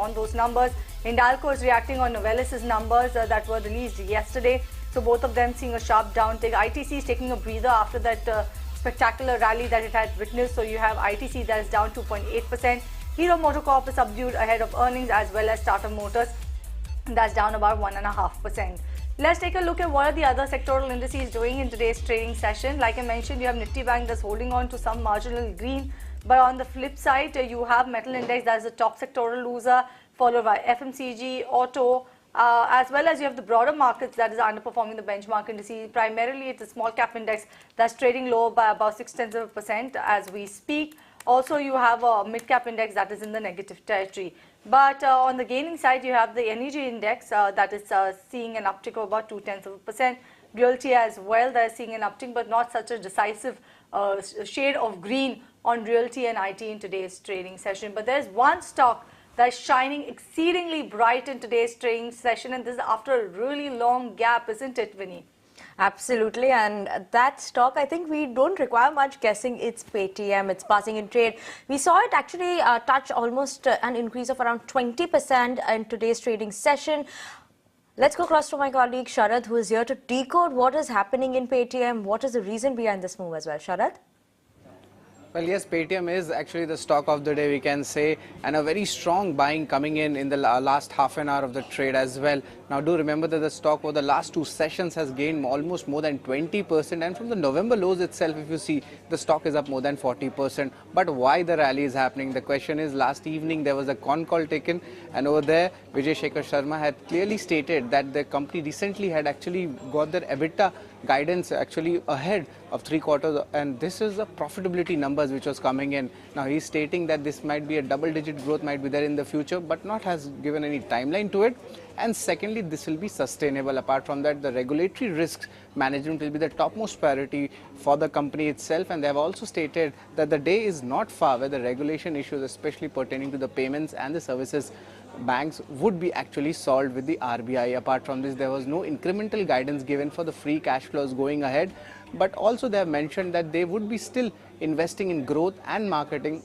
on those numbers. Hindalco is reacting on Novelis's numbers that were released yesterday. So both of them seeing a sharp downtick. ITC is taking a breather after that spectacular rally that it had witnessed. So you have ITC that is down 2.8%. Hero MotoCorp is subdued ahead of earnings, as well as Tata Motors. That's down about 1.5%. Let's take a look at what are the other sectoral indices doing in today's trading session. Like I mentioned, you have Nifty Bank that's holding on to some marginal green. But on the flip side, you have Metal Index that's the top sectoral loser, followed by FMCG, Auto, as well as you have the broader markets that is underperforming the benchmark indices. Primarily, it's a small cap index that's trading low by about 0.6% as we speak. Also, you have a mid-cap index that is in the negative territory. But on the gaining side, you have the energy index that is seeing an uptick of about 0.2%. Realty as well, that is seeing an uptick, but not such a decisive shade of green on realty and IT in today's trading session. But there's one stock that's shining exceedingly bright in today's trading session, and this is after a really long gap, isn't it, Vinny? Absolutely, and that stock, I think we don't require much guessing. It's Paytm. It's passing in trade. We saw it actually touch almost an increase of around 20% in today's trading session. Let's go across to my colleague Sharad, who is here to decode what is happening in Paytm. What is the reason behind this move as well, Sharad? Well, yes, Paytm is actually the stock of the day, we can say, and a very strong buying coming in the last half an hour of the trade as well. Now, do remember that the stock over the last two sessions has gained almost more than 20%, and from the November lows itself, if you see, the stock is up more than 40%. But why the rally is happening? The question is, last evening there was a con call taken, and over there, Vijay Shekhar Sharma had clearly stated that the company recently had actually got their EBITDA guidance actually ahead of 3 quarters, and this is the profitability numbers which was coming in. Now he's stating that this might be a double-digit growth might be there in the future, but not has given any timeline to it. And secondly, this will be sustainable. Apart from that, the regulatory risks management will be the topmost priority for the company itself, and they have also stated that the day is not far where the regulation issues, especially pertaining to the payments and the services banks, would be actually solved with the RBI. Apart from this, there was no incremental guidance given for the free cash flows going ahead, but also they have mentioned that they would be still investing in growth and marketing,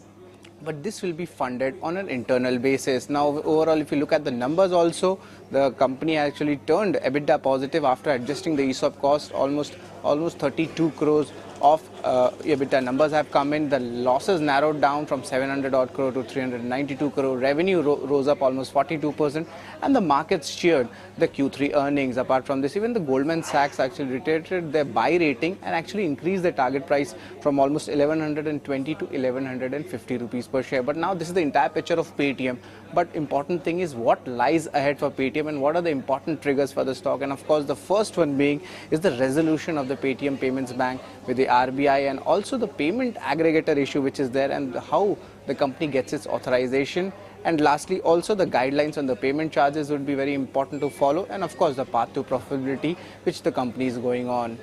but this will be funded on an internal basis. Now, overall, if you look at the numbers also, the company actually turned EBITDA positive after adjusting the ESOP cost. Almost 32 crores of EBITDA numbers have come in. The losses narrowed down from 700 odd crore to 392 crore. Revenue rose up almost 42%, and the markets cheered the Q3 earnings. Apart from this, even the Goldman Sachs actually reiterated their buy rating and actually increased the target price from almost 1120 to 1150 rupees per share. But now this is the entire picture of Paytm. But important thing is what lies ahead for Paytm and what are the important triggers for the stock. And of course, the first one being is the resolution of the Paytm Payments Bank with the RBI, and also the payment aggregator issue which is there and how the company gets its authorization. And lastly, also the guidelines on the payment charges would be very important to follow, and of course the path to profitability which the company is going on.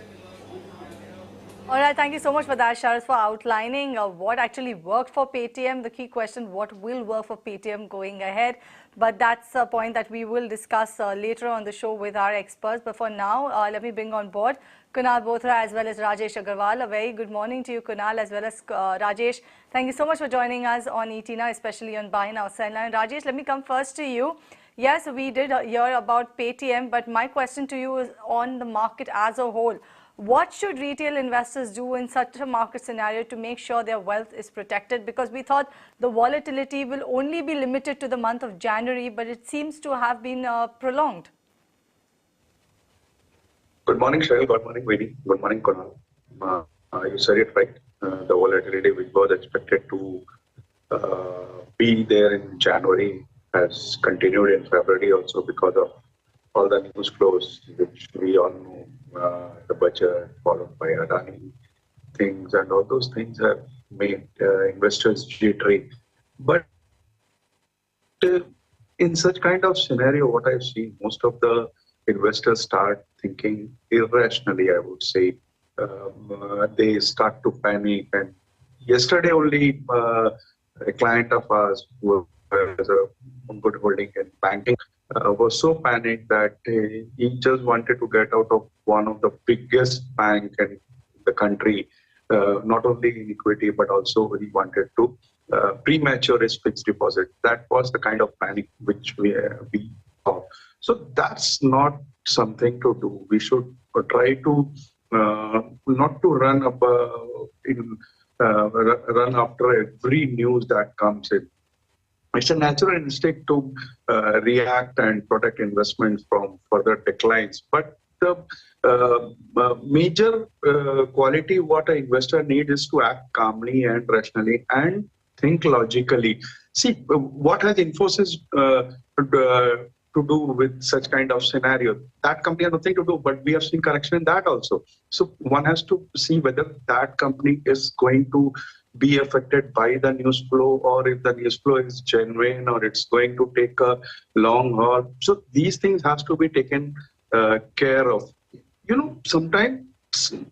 All right, thank you so much for that, Sharad, for outlining what actually worked for Paytm. The key question, what will work for Paytm going ahead? But that's a point that we will discuss later on the show with our experts. But for now, let me bring on board Kunal Bothra as well as Rajesh Agarwal. A very good morning to you, Kunal, as well as Rajesh. Thank you so much for joining us on ETNA, especially on Buy Now Sell Now. Rajesh, let me come first to you. Yes, we did hear about Paytm, but my question to you is on the market as a whole. What should retail investors do in such a market scenario to make sure their wealth is protected? Because we thought the volatility will only be limited to the month of January, but it seems to have been prolonged. Good morning, Shail. Good morning, Vini. Good morning, Kunal. You said it right. The volatility which was expected to be there in January has continued in February also because of all the news flows, which we all know, the budget followed by Adani things, and all those things have made investors jittery. But in such kind of scenario, what I've seen, most of the investors start thinking irrationally, I would say. They start to panic. And yesterday only, a client of ours who has a good holding in banking was so panicked that he just wanted to get out of one of the biggest bank in the country, not only in equity, but also he wanted to premature risk fixed deposit. That was the kind of panic which we saw. So that's not something to do. We should try to not to run after every news that comes in. It's a natural instinct to react and protect investments from further declines. But the major quality what an investor needs is to act calmly and rationally and think logically. See, what has Infosys to do with such kind of scenario? That company has nothing to do, but we have seen correction in that also. So one has to see whether that company is going to be affected by the news flow, or if the news flow is genuine, or it's going to take a long haul. So these things has to be taken care of. Sometimes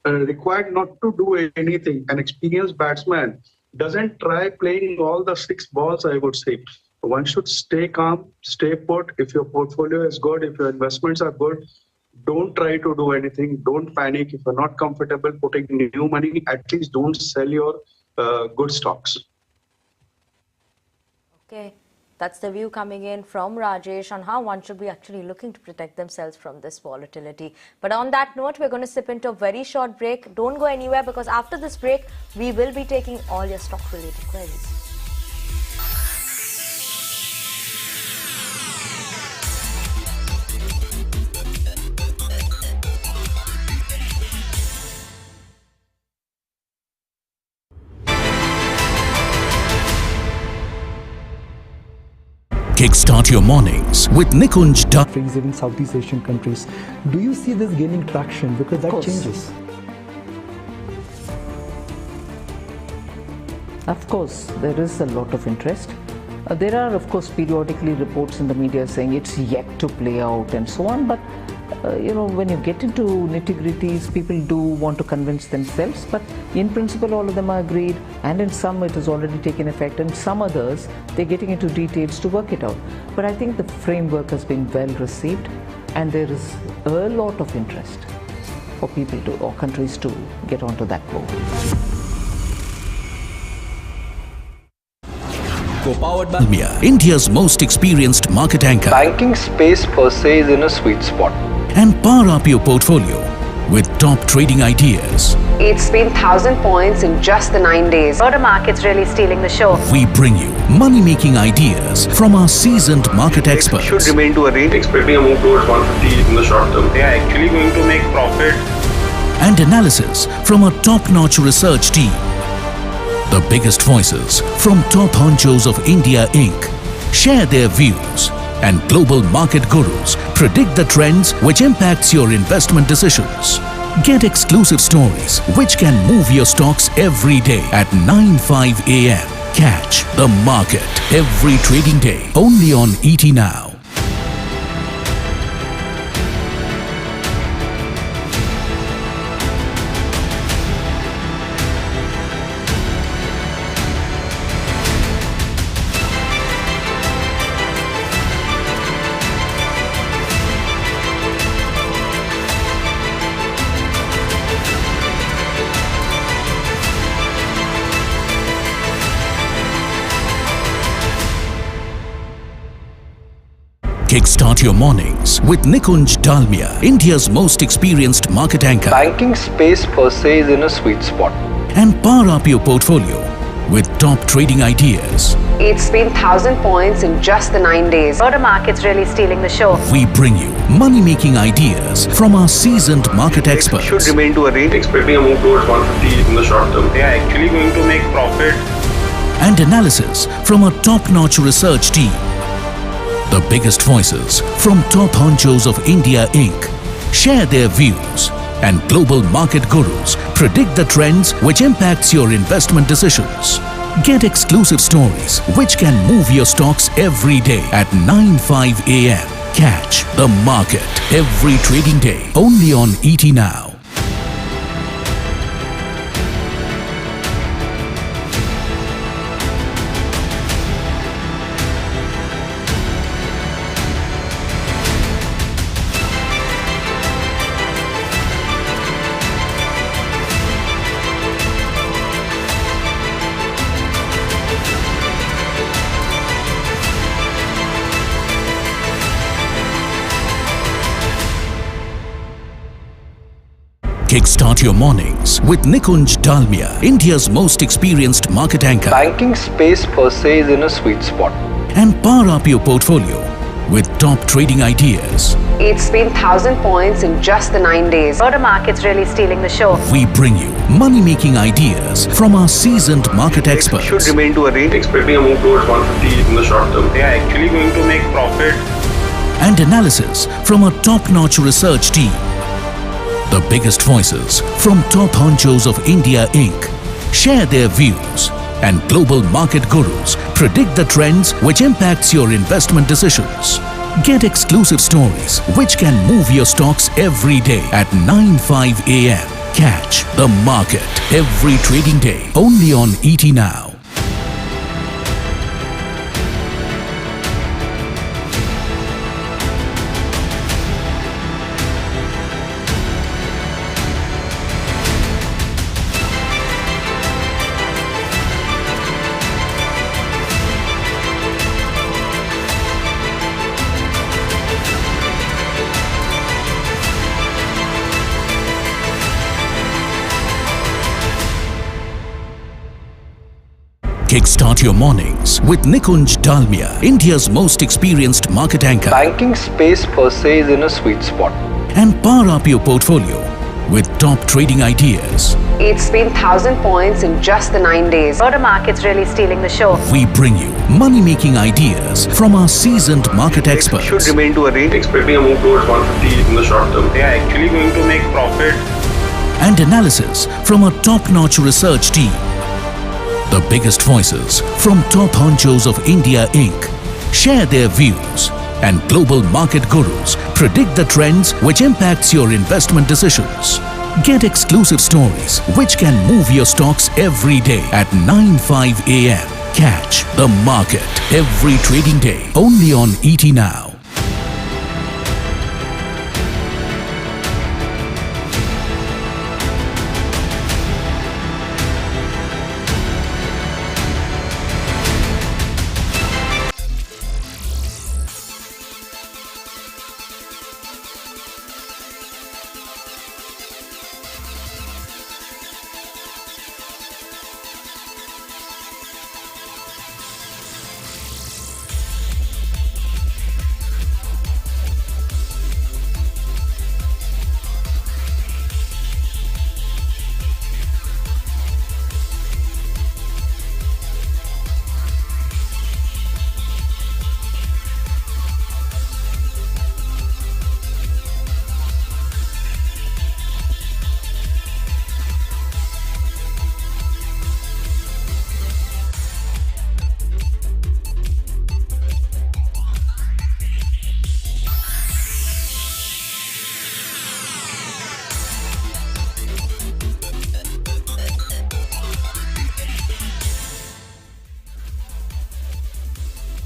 required not to do anything. An experienced batsman doesn't try playing all the 6 balls, I would say. One should stay calm, stay put. If your portfolio is good, if your investments are good, don't try to do anything. Don't panic. If you're not comfortable putting new money, at least don't sell your good stocks. Okay, that's the view coming in from Rajesh on how one should be actually looking to protect themselves from this volatility. But on that note, we're going to slip into a very short break. Don't go anywhere, because after this break, we will be taking all your stock-related queries. Kickstart your mornings with Nikunj Dal. In Southeast Asian countries. Do you see this gaining traction? Because that changes. Of course, there is a lot of interest. There are, of course, periodically reports in the media saying it's yet to play out and so on. But, when you get into nitty-gritties, people do want to convince themselves. But in principle, all of them are agreed. And in some, it has already taken effect. And some others, they're getting into details to work it out. But I think the framework has been well received. And there is a lot of interest for people to, or countries to get onto that boat. Co-powered by India's most experienced market anchor. Banking space per se is in a sweet spot. And power up your portfolio with top trading ideas. It's been 1,000 points in just the 9 days. What the market's really stealing the show. We bring you money-making ideas from our seasoned market experts. Should remain to a range. Expecting a move towards 150 in the short term. They are actually going to make profit. And analysis from a top-notch research team. The biggest voices from top honchos of India Inc. share their views, and global market gurus predict the trends which impacts your investment decisions. Get exclusive stories which can move your stocks every day at 9:05 a.m. Catch the market every trading day only on ET Now. Kickstart your mornings with Nikunj Dalmia, India's most experienced market anchor. Banking space per se is in a sweet spot. And power up your portfolio with top trading ideas. It's been 1,000 points in just the 9 days. What the market's really stealing the show. We bring you money-making ideas from our seasoned market experts. Should remain to a range. Expecting a move towards 150 in the short term. They are actually going to make profit. And analysis from a top-notch research team. The biggest voices from top honchos of India Inc. share their views, and global market gurus predict the trends which impacts your investment decisions. Get exclusive stories which can move your stocks every day at 9:05 a.m. Catch the market every trading day only on ET Now. Kickstart your mornings with Nikunj Dalmia, India's most experienced market anchor. Banking space per se is in a sweet spot. And power up your portfolio with top trading ideas. It's been 1,000 points in just the 9 days. Broader markets really stealing the show. We bring you money-making ideas from our seasoned market experts. Should remain to a range. Expecting a move towards 150 in the short term. They are actually going to make profit. And analysis from a top-notch research team. The biggest voices from top honchos of India Inc. share their views, and global market gurus predict the trends which impacts your investment decisions. Get exclusive stories which can move your stocks every day at 9:05 a.m. Catch the market every trading day only on ET Now. Kickstart your mornings with Nikunj Dalmia, India's most experienced market anchor. Banking space per se is in a sweet spot. And power up your portfolio with top trading ideas. It's been 1,000 points in just the 9 days. Broader markets really stealing the show. We bring you money-making ideas from our seasoned market experts. Should remain to a range. Expecting a move towards 150 in the short term. They are actually going to make profit. And analysis from a top-notch research team. The biggest voices from top honchos of India Inc. share their views, and global market gurus predict the trends which impacts your investment decisions. Get exclusive stories which can move your stocks every day at 9:05 a.m. Catch the market every trading day only on ET Now.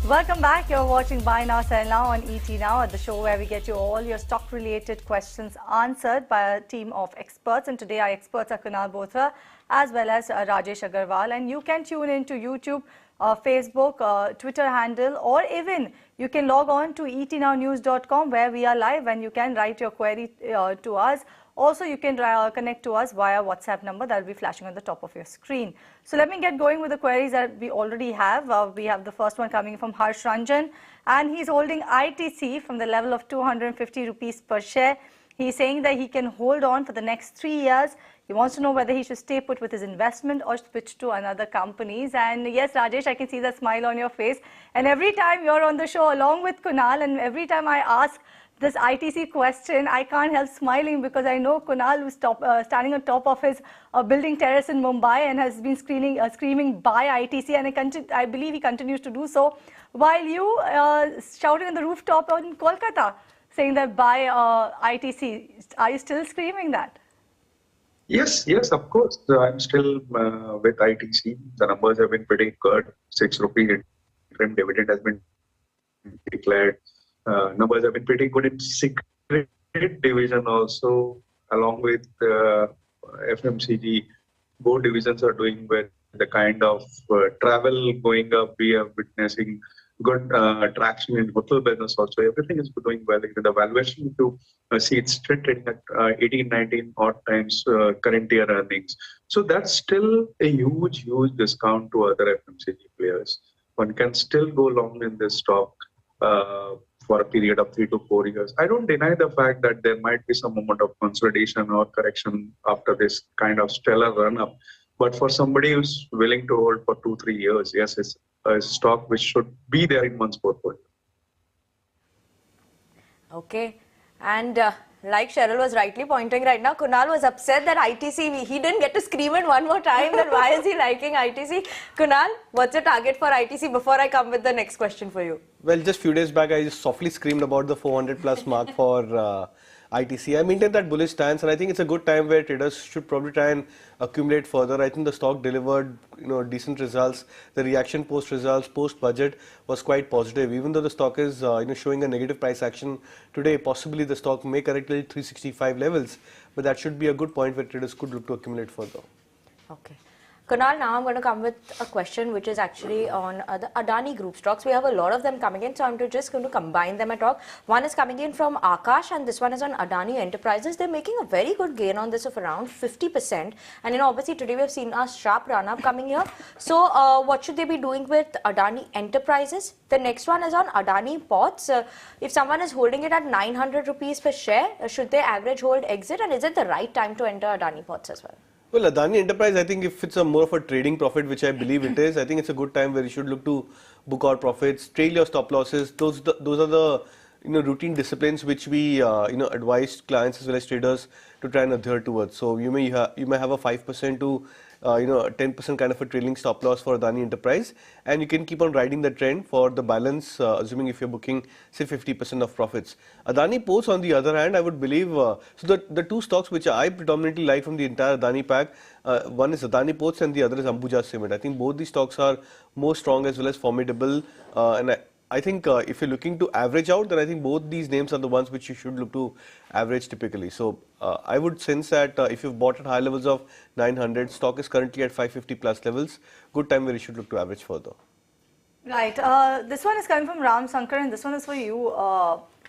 Welcome back. You're watching Buy Now, Sell Now on ET Now, at the show where we get you all your stock-related questions answered by a team of experts. And today our experts are Kunal Bothra as well as Rajesh Agarwal. And you can tune in to YouTube, Facebook, Twitter handle, or even you can log on to etnownews.com where we are live and you can write your query to us. Also, you can connect to us via WhatsApp number that will be flashing on the top of your screen. So let me get going with the queries that we already have. We have the first one coming from Harsh Ranjan, and he's holding ITC from the level of 250 rupees per share. He's saying that he can hold on for the next 3 years. He wants to know whether he should stay put with his investment or switch to another companies. And yes, Rajesh, I can see the smile on your face. And every time you're on the show along with Kunal, and every time I ask this ITC question, I can't help smiling because I know Kunal was standing on top of his building terrace in Mumbai and has been screaming buy ITC, and I believe he continues to do so, while you shouting on the rooftop in Kolkata saying that buy ITC. Are you still screaming that? Yes, of course. I'm still with ITC. The numbers have been pretty good. 6 rupee interim dividend has been declared. Numbers have been pretty good in secret division also, along with FMCG. Both divisions are doing well. The kind of travel going up we are witnessing, good traction in hotel business also. Everything is doing well. The valuation, if you see, it's still trading at 18, 19 odd times current year earnings. So that's still a huge, huge discount to other FMCG players. One can still go long in this stock for a period of 3 to 4 years. I don't deny the fact that there might be some moment of consolidation or correction after this kind of stellar run up. But for somebody who's willing to hold for 2, 3 years, yes, it's a stock which should be there in one's portfolio. Okay. And like Cheryl was rightly pointing right now, Kunal was upset that ITC, he didn't get to scream it one more time that why is he liking ITC? Kunal, what's your target for ITC before I come with the next question for you? Well, just few days back, I just softly screamed about the 400 plus mark for ITC. I maintain that bullish stance, and I think it's a good time where traders should probably try and accumulate further. I think the stock delivered, decent results. The reaction post results, post budget was quite positive. Even though the stock is, showing a negative price action today, possibly the stock may correct till 365 levels, but that should be a good point where traders could look to accumulate further. Okay. Kunal, now I'm going to come with a question which is actually on the Adani Group stocks. We have a lot of them coming in, so I'm just going to combine them and talk. One is coming in from Akash, and this one is on Adani Enterprises. They're making a very good gain on this of around 50%. And obviously today we have seen a sharp run-up coming here. So what should they be doing with Adani Enterprises? The next one is on Adani Ports. If someone is holding it at 900 rupees per share, should they average hold exit? And is it the right time to enter Adani Ports as well? Well, Adani Enterprise, I think if it's more of a trading profit, which I believe it is, I think it's a good time where you should look to book out profits, trail your stop losses. Those are the routine disciplines which we advise clients as well as traders to try and adhere towards. So you may have a 5% to 10% kind of a trailing stop loss for Adani Enterprise, and you can keep on riding the trend for the balance, assuming if you're booking say 50% of profits. Adani Ports, on the other hand, I would believe, so the two stocks which I predominantly like from the entire Adani pack, one is Adani Ports and the other is Ambuja Cement. I think both these stocks are more strong as well as formidable, and I think if you're looking to average out, then I think both these names are the ones which you should look to average typically. So I would sense that if you've bought at high levels of 900, stock is currently at 550 plus levels, good time where you should look to average further. Right. This one is coming from Ram Sankar, and this one is for you,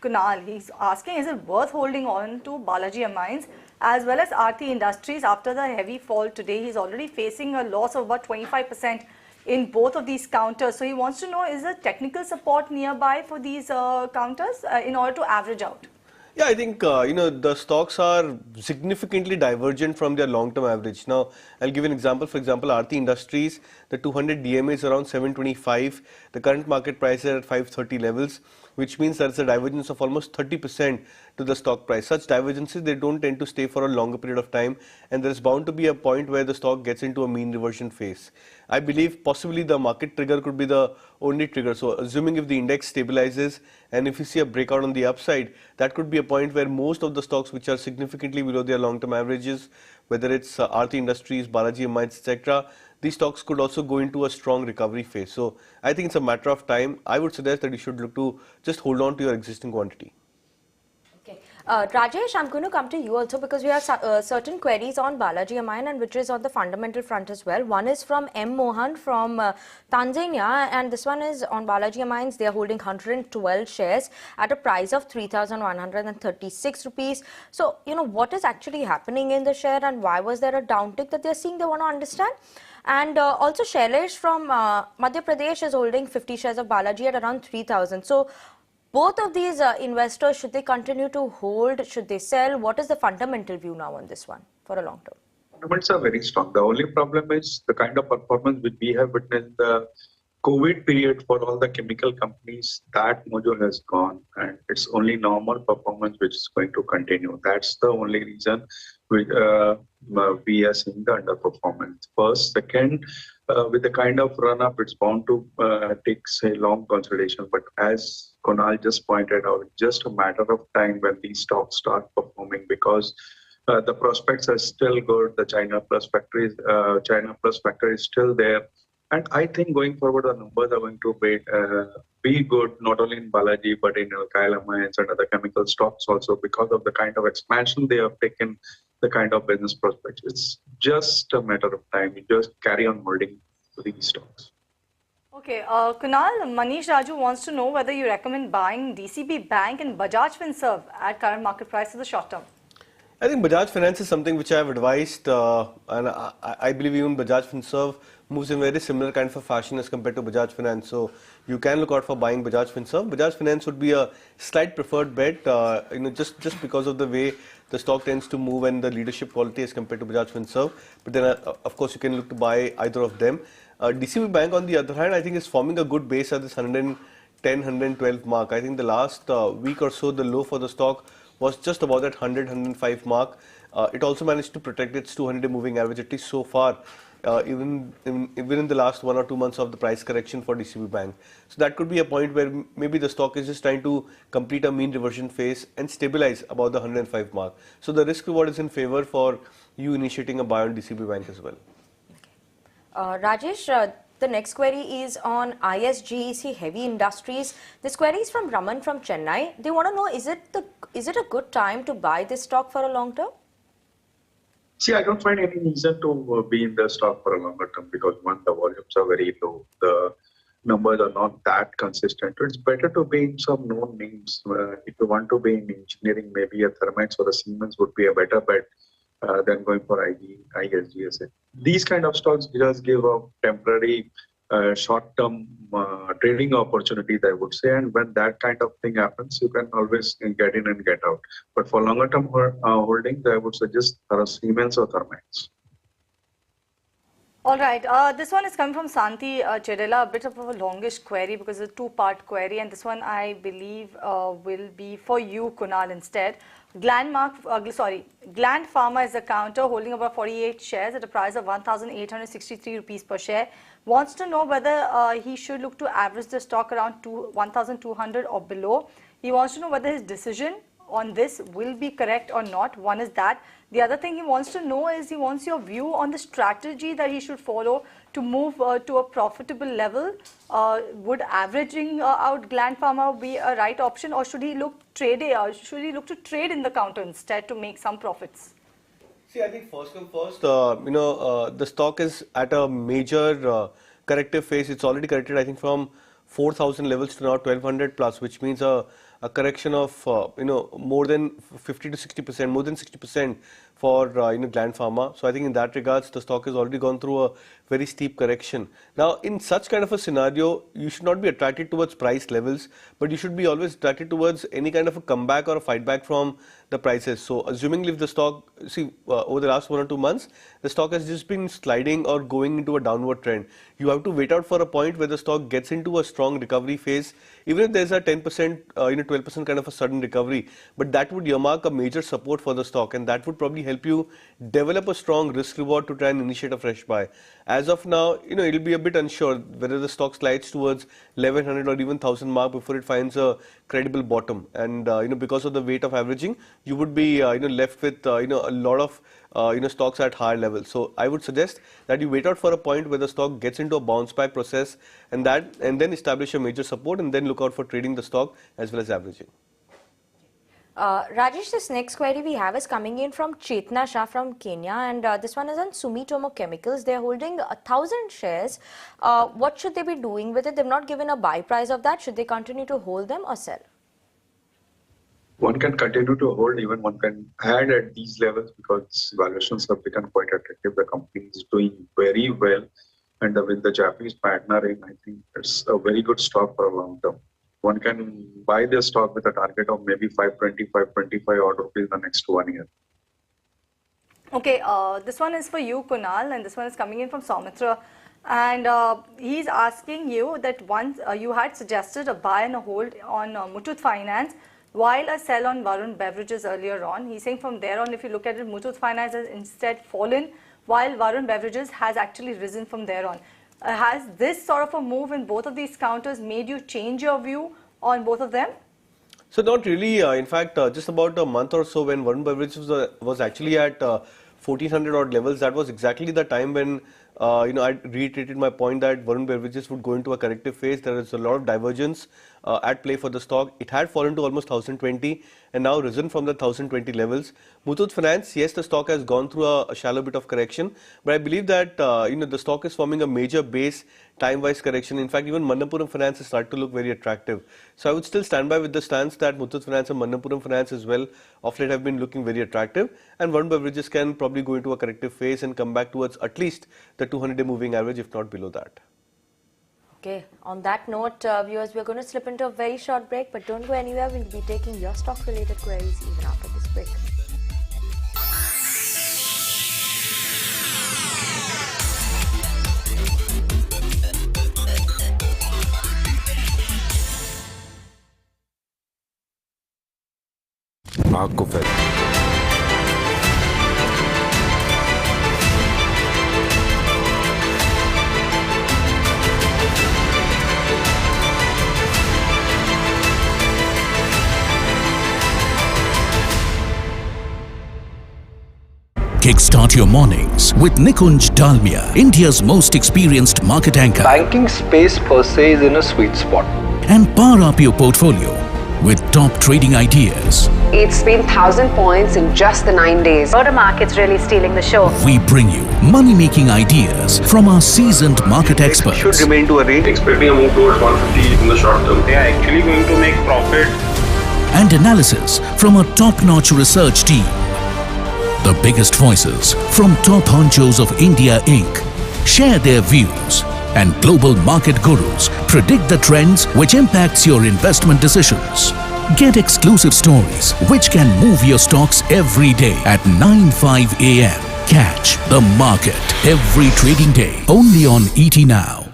Kunal. He's asking, is it worth holding on to Balaji Amines as well as Aarti Industries after the heavy fall today? He's already facing a loss of about 25% in both of these counters. So he wants to know, is there technical support nearby for these counters in order to average out? Yeah, I think, the stocks are significantly divergent from their long-term average. Now, I'll give an example. For example, Aarti Industries, the 200 DMA is around 725. The current market price is at 530 levels, which means there's a divergence of almost 30% to the stock price. Such divergences, they don't tend to stay for a longer period of time, and there's bound to be a point where the stock gets into a mean reversion phase. I believe possibly the market trigger could be the only trigger. So assuming if the index stabilizes and if you see a breakout on the upside, that could be a point where most of the stocks which are significantly below their long-term averages, whether it's Aarti Industries, Balaji Amines, etc., these stocks could also go into a strong recovery phase. So I think it's a matter of time. I would suggest that you should look to just hold on to your existing quantity. Okay. Rajesh, I'm going to come to you also because we have certain queries on Balaji Amine and which is on the fundamental front as well. One is from M. Mohan from Tanzania, and this one is on Balaji Amines. They are holding 112 shares at a price of 3,136 rupees. So, what is actually happening in the share and why was there a downtick that they're seeing? They want to understand. And also Shailesh from Madhya Pradesh is holding 50 shares of Balaji at around 3,000. So both of these investors, should they continue to hold? Should they sell? What is the fundamental view now on this one for a long term? Fundamentals are very strong. The only problem is the kind of performance which we have witnessed the COVID period for all the chemical companies. That mojo has gone, and it's only normal performance which is going to continue. That's the only reason we are seeing the underperformance. First, second, with the kind of run up, it's bound to take a long consolidation. But as Kunal just pointed out, just a matter of time when these stocks start performing, because the prospects are still good. The China Plus factor is still there. And I think going forward, the numbers are going to be good, not only in Balaji, but in Alkyl Amines and other chemical stocks also, because of the kind of expansion they have taken, the kind of business prospects. It's just a matter of time. You just carry on holding these stocks. Okay, Kunal, Manish Raju wants to know whether you recommend buying DCB Bank and Bajaj Finserv at current market price for the short term. I think Bajaj Finance is something which I have advised, and I believe even Bajaj Finserv moves in very similar kind of a fashion as compared to Bajaj Finance. So you can look out for buying Bajaj Finserv. Bajaj Finance would be a slight preferred bet, just because of the way the stock tends to move and the leadership quality as compared to Bajaj Finserv. But then, of course, you can look to buy either of them. DCB Bank, on the other hand, I think is forming a good base at this 110, 112 mark. I think the last week or so, the low for the stock was just about that 100, 105 mark. It also managed to protect its 200-day moving average, at least so far, even in the last 1 or 2 months of the price correction for DCB Bank. So that could be a point where maybe the stock is just trying to complete a mean reversion phase and stabilize about the 105 mark. So the risk reward is in favor for you initiating a buy on DCB Bank as well. Rajesh, the next query is on ISGEC Heavy Industries. This query is from Raman from Chennai. They want to know, is it a good time to buy this stock for a long term? See, I don't find any reason to be in the stock for a longer term because one, the volumes are very low. The numbers are not that consistent. It's better to be in some known names. If you want to be in engineering, maybe a Thermax or a Siemens would be a better bet than going for ISGSA. These kind of stocks just give a temporary short-term trading opportunities, I would say. And when that kind of thing happens, you can always get in and get out. But for longer-term holdings, I would suggest Siemens or Thermax. All right, this one is coming from Santi Chedela, a bit of a longish query because it's a two-part query, and this one I believe will be for you, Kunal, instead. Gland Pharma is a counter holding about 48 shares at a price of 1,863 rupees per share. Wants to know whether he should look to average the stock around 1,200 or below. He wants to know whether his decision on this will be correct or not. One is that. The other thing he wants to know is he wants your view on the strategy that he should follow to move to a profitable level. Would averaging out Gland Pharma be a right option, or should he look to trade in the counter instead to make some profits? See, I think first come first, the stock is at a major corrective phase. It's already corrected, I think, from 4,000 levels to now 1,200 plus, which means a correction of more than 50 to 60%, more than 60% for Gland Pharma. So I think in that regards, the stock has already gone through a very steep correction. Now, in such kind of a scenario, you should not be attracted towards price levels, but you should be always attracted towards any kind of a comeback or a fight back from the prices. So assuming if the stock, over the last 1 or 2 months, the stock has just been sliding or going into a downward trend. You have to wait out for a point where the stock gets into a strong recovery phase, even if there's a 10%, 12% kind of a sudden recovery, but that would earmark a major support for the stock, and that would probably help you develop a strong risk reward to try and initiate a fresh buy. As of now, it'll be a bit unsure whether the stock slides towards 1,100 or even 1,000 mark before it finds a credible bottom. And because of the weight of averaging, you would be left with a lot of stocks at higher levels. So I would suggest that you wait out for a point where the stock gets into a bounce back process, and then establish a major support, and then look out for trading the stock as well as averaging. Rajesh, this next query we have is coming in from Chetna Shah from Kenya, and this one is on Sumitomo Chemicals. They're holding 1,000 shares. What should they be doing with it? They've not given a buy price of that. Should they continue to hold them or sell? One can continue to hold, even one can add at these levels because valuations have become quite attractive. The company is doing very well, and with the Japanese partnering, I think it's a very good stock for a long term. One can buy this stock with a target of maybe 520, 525 odd rupees in the next 1 year. Okay, this one is for you, Kunal, and this one is coming in from Saumitra. And he's asking you that once you had suggested a buy and a hold on Muthoot Finance, while a sell on Varun Beverages earlier on. He's saying from there on, if you look at it, Muthoot Finance has instead fallen, while Varun Beverages has actually risen from there on. Has this sort of a move in both of these counters made you change your view on both of them? So not really. In fact, just about a month or so when Varun Beverages was actually at 1,400 odd levels, that was exactly the time when I reiterated my point that Varun Beverages would go into a corrective phase. There is a lot of divergence at play for the stock. It had fallen to almost 1020 and now risen from the 1020 levels. Muthoot Finance, yes, the stock has gone through a shallow bit of correction, but I believe that the stock is forming a major base time-wise correction. In fact, even Manappuram Finance has started to look very attractive. So I would still stand by with the stance that Muthoot Finance and Manappuram Finance as well of late have been looking very attractive, and Varun Beverages can probably go into a corrective phase and come back towards at least the 200-day moving average, if not below that. Okay, on that note, viewers, we're going to slip into a very short break, but don't go anywhere. We'll be taking your stock-related queries even after this break. Kickstart your mornings with Nikunj Dalmia, India's most experienced market anchor. Banking space per se is in a sweet spot. And power up your portfolio with top trading ideas. It's been 1,000 points in just the 9 days. Broader market's really stealing the show. We bring you money-making ideas from our seasoned market experts. Should remain to a range. Expecting a move towards 150 in the short term. They are actually going to make profit. And analysis from a top-notch research team. The biggest voices from top honchos of India Inc. share their views, and global market gurus predict the trends which impacts your investment decisions. Get exclusive stories which can move your stocks every day at 9:05 a.m. Catch the market every trading day only on ET Now.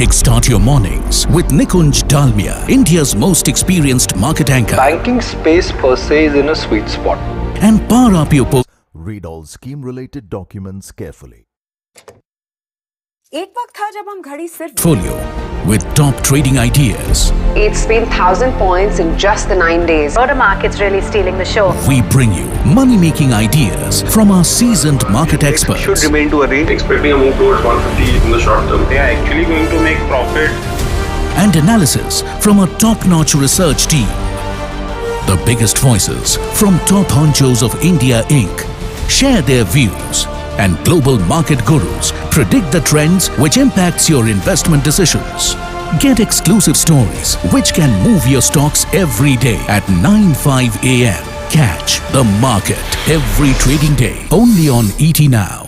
Kickstart your mornings with Nikunj Dalmia, India's most experienced market anchor. Banking space per se is in a sweet spot. And power up your Read all scheme-related documents carefully. एक वक्त था जब हम घड़ी सिर्फ portfolio with top trading ideas. It's been 1,000 points in just the 9 days. Broader market's really stealing the show. We bring you money-making ideas from our seasoned market experts. Should remain to a range. Expecting a move towards 150 in the short term. They are actually going to make profit. And analysis from a top-notch research team. The biggest voices from top honchos of India Inc. share their views, and global market gurus predict the trends which impacts your investment decisions. Get exclusive stories which can move your stocks every day at 9:05 a.m. Catch the market every trading day only on ET Now.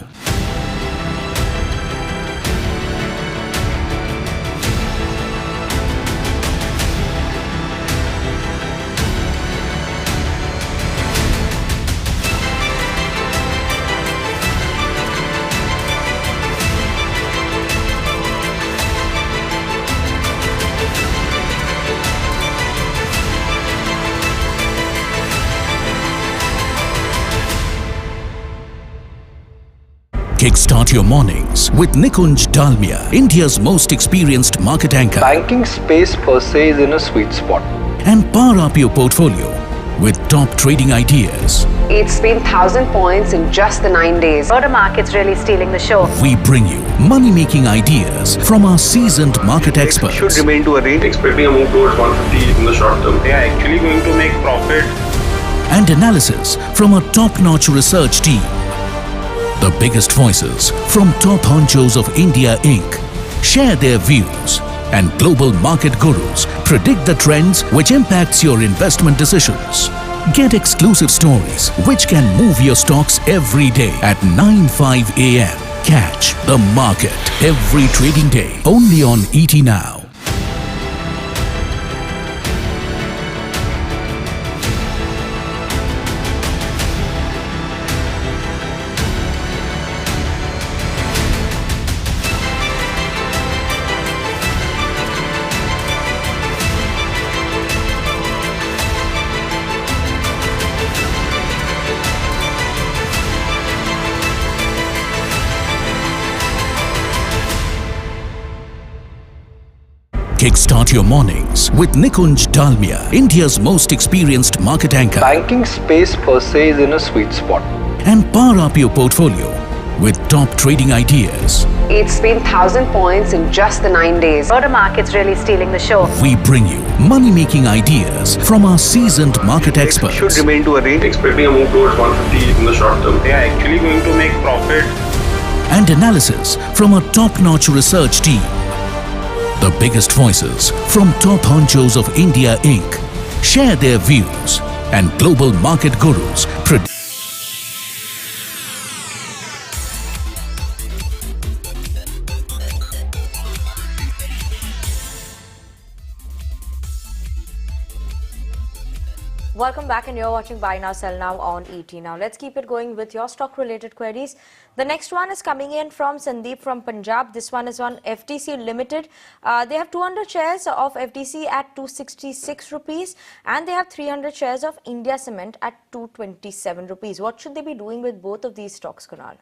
Kickstart your mornings with Nikunj Dalmia, India's most experienced market anchor. Banking space per se is in a sweet spot. And power up your portfolio with top trading ideas. It's been 1,000 points in just the 9 days. Broader market's really stealing the show. We bring you money-making ideas from our seasoned market experts. Should remain to a range. Expecting a move towards 150 in the short term. They are actually going to make profit. And analysis from a top-notch research team. The biggest voices from top honchos of India Inc. share their views, and global market gurus predict the trends which impacts your investment decisions. Get exclusive stories which can move your stocks every day at 9:05 a.m. Catch the market every trading day only on ET Now. Kickstart your mornings with Nikunj Dalmia, India's most experienced market anchor. Banking space per se is in a sweet spot. And power up your portfolio with top trading ideas. It's been 1,000 points in just the 9 days. Broader markets really stealing the show. We bring you money-making ideas from our seasoned market experts. Should remain to a range. Expecting a move towards 150 in the short term. They are actually going to make profit. And analysis from a top-notch research team. The biggest voices from top honchos of India Inc. share their views, and global market gurus Welcome back, and you're watching Buy Now Sell Now on ET Now. Let's keep it going with your stock related queries. The next one is coming in from Sandeep from Punjab. This one is on FTC Limited. They have 200 shares of FTC at 266 rupees, and they have 300 shares of India Cement at 227 rupees. What should they be doing with both of these stocks, Kunal?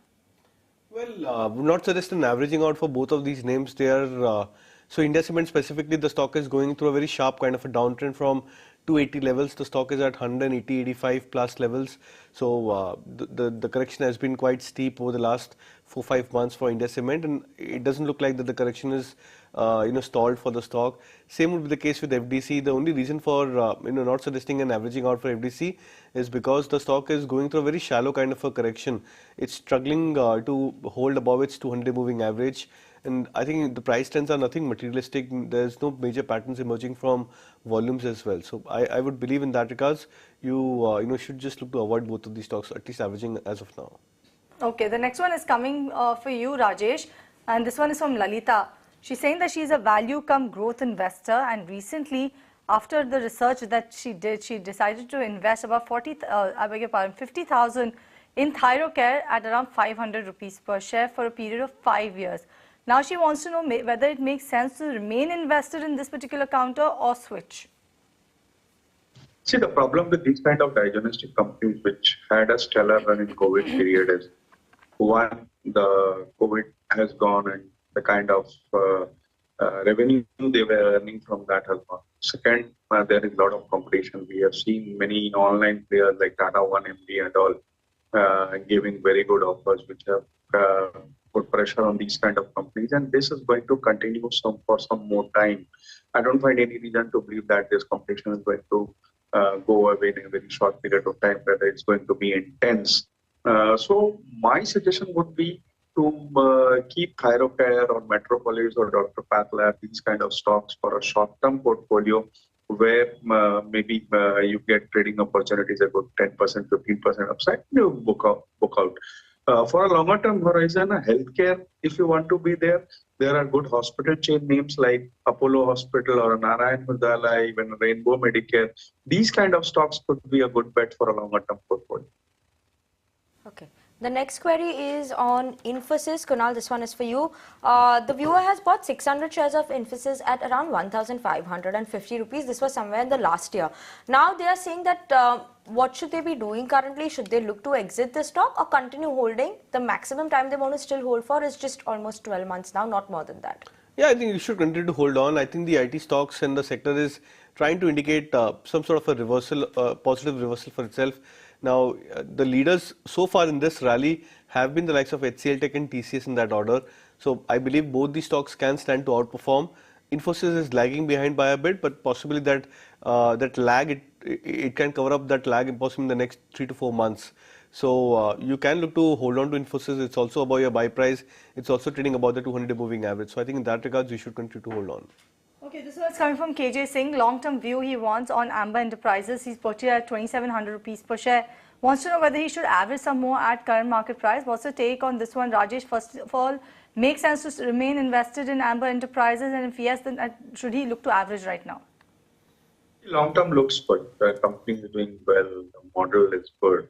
Well, would not suggest an averaging out for both of these names. They are so India Cement specifically, the stock is going through a very sharp kind of a downtrend from 280 levels. The stock is at 180, 85 plus levels. So the correction has been quite steep over the last 4-5 months for India Cement, and it doesn't look like that the correction is stalled for the stock. Same would be the case with FDC. The only reason for not suggesting an averaging out for FDC is because the stock is going through a very shallow kind of a correction. It's struggling to hold above its 200 moving average. And I think the price trends are nothing materialistic. There's no major patterns emerging from volumes as well. So I would believe in that regards, you should just look to avoid both of these stocks, at least averaging as of now. Okay, the next one is coming for you, Rajesh, and this one is from Lalita. She's saying that she's a value cum growth investor, and recently, after the research that she did, she decided to invest about 50,000 in Thyrocare at around 500 rupees per share for a period of 5 years. Now she wants to know whether it makes sense to remain invested in this particular counter or switch. See, the problem with these kind of diagnostic companies which had a stellar run in COVID period is, one, the COVID has gone and the kind of revenue they were earning from that has gone. Second, there is a lot of competition. We have seen many online players like Tata 1MD and all giving very good offers which have put pressure on these kind of companies, and this is going to continue for some more time. I don't find any reason to believe that this competition is going to go away in a very short period of time, whether it's going to be intense. So my suggestion would be to keep Thyrocare or Metropolis or Dr. Pathlab, these kind of stocks for a short-term portfolio where maybe you get trading opportunities at about 10%, 15% upside, you book out. For a longer term horizon, healthcare, if you want to be there, there are good hospital chain names like Apollo Hospital or Narayan Hrudayalaya, even Rainbow Medicare. These kind of stocks could be a good bet for a longer term portfolio. Okay. The next query is on Infosys. Kunal, this one is for you. The viewer has bought 600 shares of Infosys at around 1,550 rupees. This was somewhere in the last year. Now they are saying that what should they be doing currently? Should they look to exit the stock or continue holding? The maximum time they want to still hold for is just almost 12 months now, not more than that. Yeah, I think you should continue to hold on. I think the IT stocks and the sector is trying to indicate some sort of a reversal, positive reversal for itself. Now, the leaders so far in this rally have been the likes of HCL Tech and TCS in that order. So I believe both these stocks can stand to outperform. Infosys is lagging behind by a bit, but possibly that that lag, it can cover up that lag possibly in the next 3 to 4 months. So you can look to hold on to Infosys. It's also about your buy price. It's also trading about the 200 moving average. So I think in that regards, you should continue to hold on. Okay, this one's coming from KJ Singh. Long-term view he wants on Amber Enterprises. He's purchased at 2,700 rupees per share. Wants to know whether he should average some more at current market price. What's the take on this one, Rajesh? First of all, makes sense to remain invested in Amber Enterprises, and if yes, then should he look to average right now? Long-term looks good. The company is doing well. The model is good.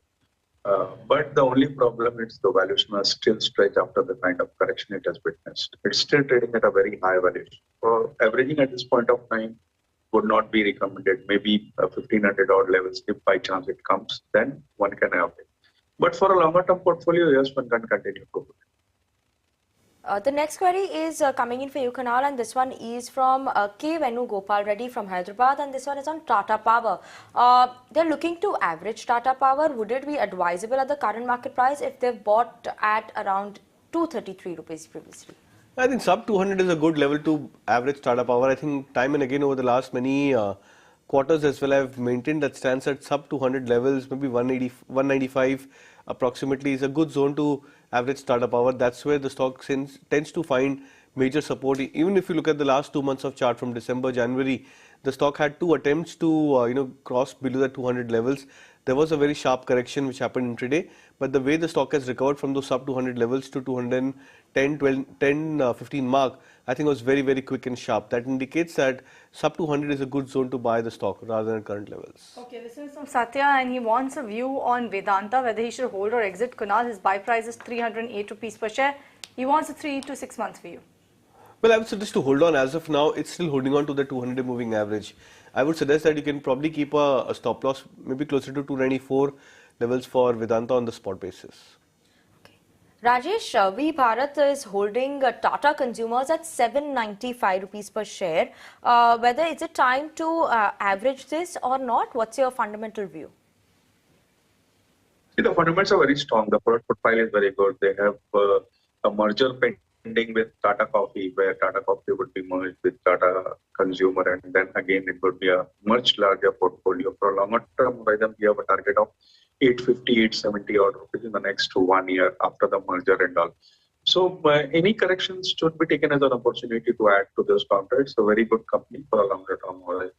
But the only problem is the valuation is still stretched after the kind of correction it has witnessed. It's still trading at a very high valuation. So averaging at this point of time would not be recommended. Maybe 1,500 odd levels, if by chance it comes, then one can have it. But for a longer term portfolio, yes, one can continue to hold it. The next query is coming in for you, Kunal, and this one is from K. Venu Gopal Reddy from Hyderabad, and this one is on Tata Power. They're looking to average Tata Power. Would it be advisable at the current market price if they've bought at around 233 rupees previously? I think sub 200 is a good level to average Tata Power. I think time and again over the last many quarters as well, I've maintained that stance at sub 200 levels, maybe 180, 195 approximately is a good zone to average Tata Power. That's where the stock tends to find major support. Even if you look at the last 2 months of chart from December, January, the stock had 2 attempts to cross below the 200 levels. There was a very sharp correction which happened intraday, but the way the stock has recovered from those sub 200 levels to 210, 15 mark, I think was very, very quick and sharp. That indicates that sub 200 is a good zone to buy the stock rather than current levels. Okay, this is from Satya and he wants a view on Vedanta, whether he should hold or exit. Kunal, his buy price is 308 rupees per share. He wants a 3 to 6 months view. Well, I would suggest to hold on. As of now, it's still holding on to the 200 moving average. I would suggest that you can probably keep a stop loss maybe closer to 294 levels for Vedanta on the spot basis. Okay. Rajesh, V Bharat is holding Tata Consumers at 795 rupees per share. Whether is it time to average this or not? What's your fundamental view? See, the fundamentals are very strong. The product profile is very good. They have a merger pending with Tata Coffee, where Tata Coffee would be merged with Tata Consumer, and then again it would be a much larger portfolio. For a longer term horizon, we have a target of 850, 870 odd rupees in the next 1 year after the merger and all. So any corrections should be taken as an opportunity to add to this counter. It's a very good company for a longer term horizon.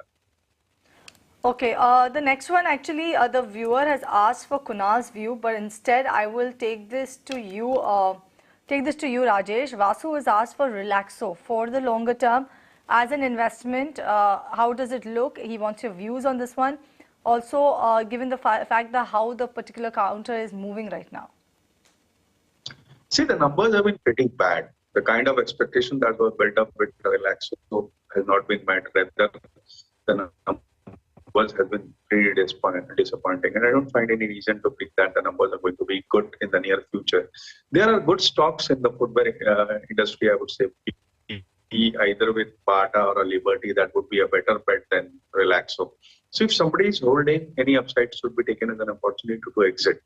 Okay, the next one actually the viewer has asked for Kunal's view, but instead I will take this to you. Rajesh. Vasu has asked for Relaxo for the longer term as an investment. How does it look? He wants your views on this one. Also, given the fact that how the particular counter is moving right now. See, the numbers have been pretty bad. The kind of expectation that was built up with Relaxo has not been met. Rather, the numbers have been pretty disappointing, and I don't find any reason to believe that the numbers are going to be good in the near future. There are good stocks in the footwear industry, I would say, either with Bata or a Liberty, that would be a better bet than Relaxo. So if somebody is holding, any upside should be taken as an opportunity to exit.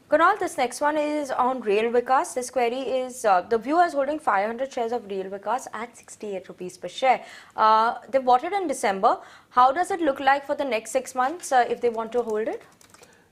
Kunal, this next one is on Rail Vikas. This query is, the viewer is holding 500 shares of Rail Vikas at 68 rupees per share. They bought it in December. How does it look like for the next 6 months if they want to hold it?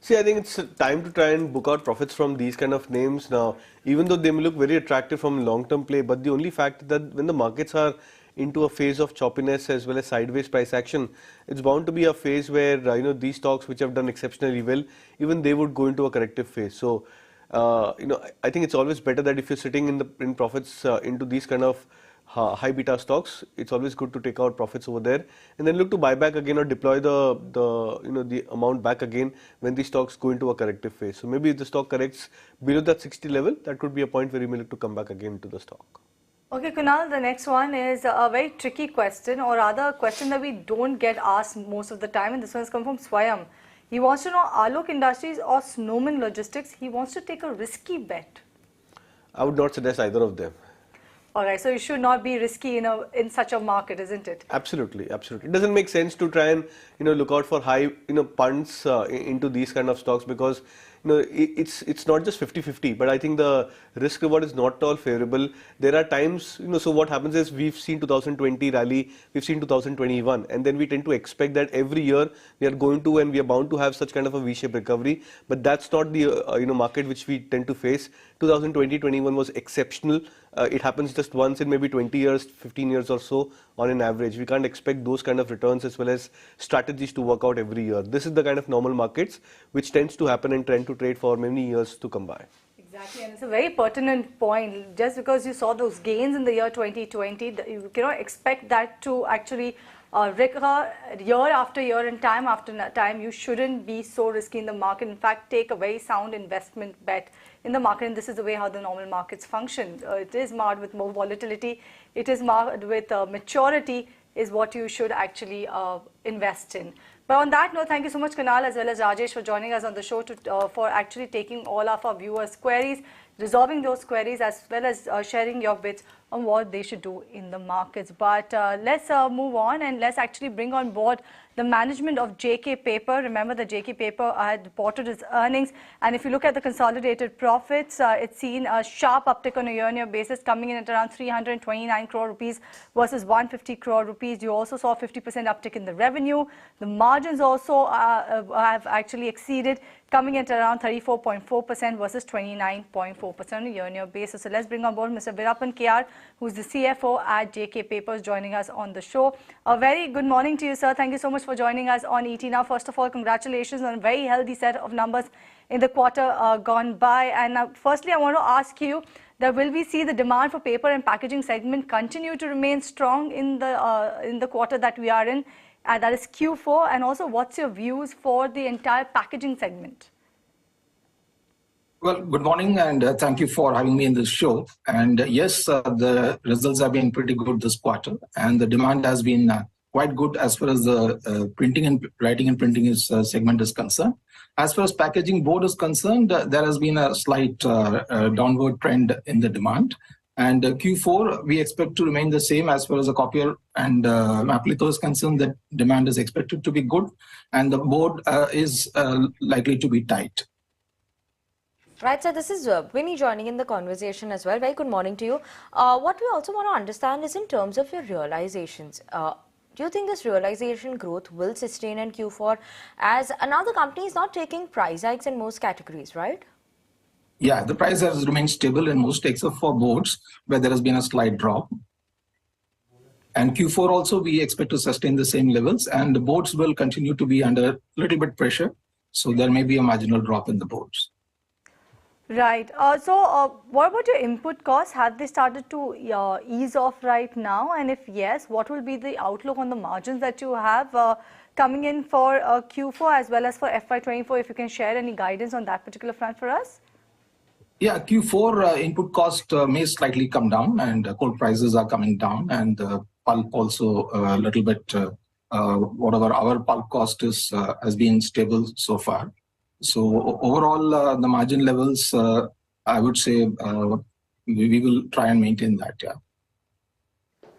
See, I think it's time to try and book out profits from these kind of names now, even though they may look very attractive from long-term play, but the only fact that when the markets are into a phase of choppiness as well as sideways price action, it's bound to be a phase where these stocks which have done exceptionally well, even they would go into a corrective phase. So I think it's always better that if you're sitting in profits into these kind of high beta stocks, it's always good to take out profits over there and then look to buy back again or deploy the amount back again when the stocks go into a corrective phase. So maybe if the stock corrects below that 60 level, that could be a point where you may look to come back again to the stock. Okay, Kunal, the next one is a very tricky question, or rather a question that we don't get asked most of the time, and this one has come from Swayam. He wants to know Alok Industries or Snowman Logistics. He wants to take a risky bet. I would not suggest either of them. Alright, so you should not be risky in such a market, isn't it? Absolutely, absolutely. It doesn't make sense to try and look out for high punts into these kind of stocks, because it's not just 50-50, but I think the risk reward is not at all favorable. There are times, so what happens is we've seen 2020 rally, we've seen 2021, and then we tend to expect that every year we are going to and we are bound to have such kind of a V-shaped recovery, but that's not the market which we tend to face. 2020-21 was exceptional. It happens just once in maybe 20 years, 15 years or so on an average. We can't expect those kind of returns as well as strategies to work out every year. This is the kind of normal markets which tends to happen and trend to trade for many years to come by. Exactly, and it's a very pertinent point. Just because you saw those gains in the year 2020, you cannot expect that to actually recur year after year and time after time. You shouldn't be so risky in the market. In fact, take a very sound investment bet in the market, and this is the way how the normal markets function. It is marred with more volatility. It is marred with maturity is what you should actually invest in. But on that note, thank you so much, Kunal, as well as Rajesh, for joining us on the show for actually taking all of our viewers' queries. resolving those queries as well as sharing your bits on what they should do in the markets. But let's move on and let's actually bring on board the management of JK Paper. Remember that JK Paper had reported its earnings, and if you look at the consolidated profits, it's seen a sharp uptick on a year-on-year basis, coming in at around 329 crore rupees versus 150 crore rupees. You also saw 50% uptick in the revenue. The margins also have actually exceeded, coming in at around 34.4% versus 29.4% on a year-on-year basis. So let's bring on board Mr. Veerappan KR, who's the CFO at JK Papers, joining us on the show. A very good morning to you, sir. Thank you so much for joining us on ET Now. First of all, congratulations on a very healthy set of numbers in the quarter gone by. And firstly, I want to ask you that will we see the demand for paper and packaging segment continue to remain strong in the quarter that we are in, that is Q4, and also what's your views for the entire packaging segment? Well, good morning, and thank you for having me in this show. And yes, the results have been pretty good this quarter, and the demand has been quite good as far as the writing and printing segment is concerned. As far as packaging board is concerned, there has been a slight downward trend in the demand. And Q4, we expect to remain the same as far as the copier and Maplitho is concerned. The demand is expected to be good, and the board is likely to be tight. Right, so this is Winnie joining in the conversation as well. Very good morning to you. What we also want to understand is in terms of your realizations. Do you think this realization growth will sustain in Q4, as another company is not taking price hikes in most categories, right? Yeah, the price has remained stable in most except for boards, where there has been a slight drop. And Q4 also, we expect to sustain the same levels, and the boards will continue to be under a little bit pressure. So there may be a marginal drop in the boards. Right. So what about your input costs? Have they started to ease off right now? And if yes, what will be the outlook on the margins that you have coming in for Q4 as well as for FY24? If you can share any guidance on that particular front for us? Yeah, Q4 input cost may slightly come down, and coal prices are coming down, and pulp also a little bit, whatever our pulp cost is, has been stable so far. So overall, the margin levels, I would say we will try and maintain that, yeah.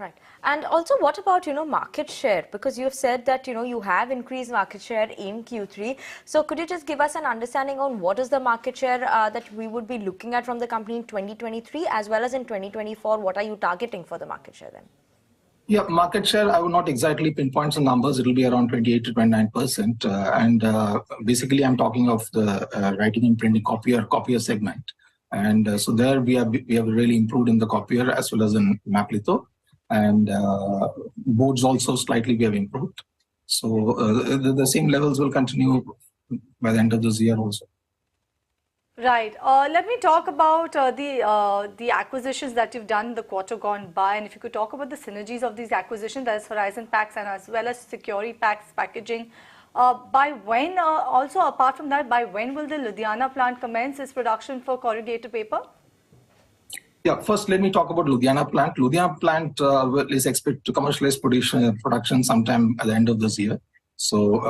Right. And also, what about, market share? Because you've said that, you have increased market share in Q3. So could you just give us an understanding on what is the market share that we would be looking at from the company in 2023 as well as in 2024? What are you targeting for the market share then? Yeah, market share, I would not exactly pinpoint some numbers. It will be around 28 to 29%. And basically, I'm talking of the writing and printing copier segment. And so there we have really improved in the copier as well as in Maplitho. And boards also slightly we have improved. So the same levels will continue by the end of this year also. Right. Let me talk about the acquisitions that you've done in the quarter gone by, and if you could talk about the synergies of these acquisitions, that is Horizon Packs and as well as Security Packs Packaging. By when, also apart from that, by when will the Ludhiana plant commence its production for corrugated paper? Yeah, first let me talk about Ludhiana plant. Ludhiana plant is expected to commercialize production sometime at the end of this year. So